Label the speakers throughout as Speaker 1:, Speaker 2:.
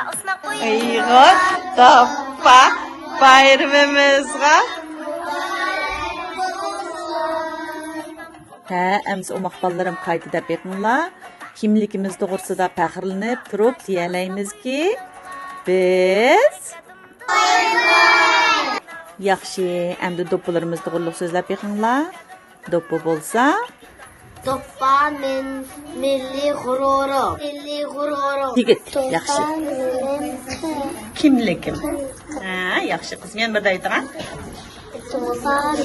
Speaker 1: Uyg'ot doppa bayramimizga. Ha, əmsi omaq ballarım qaydı da beqinlar. Kimligimiz doğrusida faxrlanib turib deyələymіз ki, biz yaxşı, əmdi doppularımız doğruluq sözləb beqinlar. Doppu bolsa
Speaker 2: Doppa milli gururum. Milli gururum.
Speaker 1: Yigit, yaxşı. Kimligim. Ha, yaxşı qız. Men bir aytağam.
Speaker 2: Doppa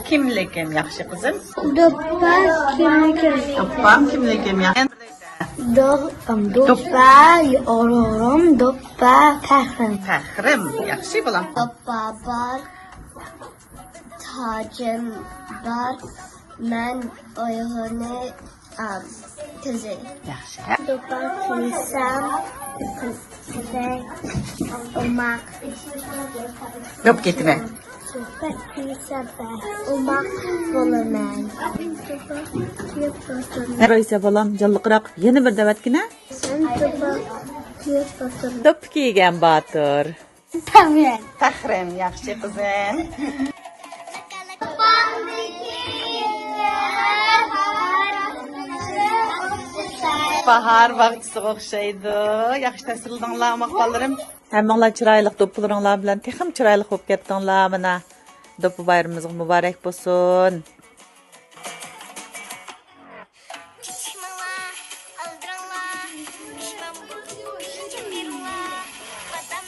Speaker 1: Kimligim, yaxşı qızım.
Speaker 2: Doppa kimligim.
Speaker 1: Doppam kimligim, yaxşı.
Speaker 2: Doppa gururum. Doppa faxrim.
Speaker 1: Faxrim, yaxşı bolam.
Speaker 2: Doppa bar. Tacım var. Ben oyunu tüzey.
Speaker 1: Yaxşı.
Speaker 2: Doppa kilisem. Tüzey. Umak.
Speaker 1: Dop getmə.
Speaker 2: Doppa kilisem. Umak bolaman.
Speaker 1: Nəraysə bolam, jallıq yeni bir dəvətkine.
Speaker 2: Sen doppa kilisem.
Speaker 1: Dop kiygen Batur.
Speaker 2: Tamam.
Speaker 1: Faxrim, yaxşı qızım. Bahar vaqtisi oxşaydı. Yaxşı təsirlədinglar maqballarım. Həmmіңlar çırayılıq doppularinglar bilan texim çırayılıq bo'lib ketdinglar mana. Doppu bayramımız mübarək bo'lsin.
Speaker 3: Потом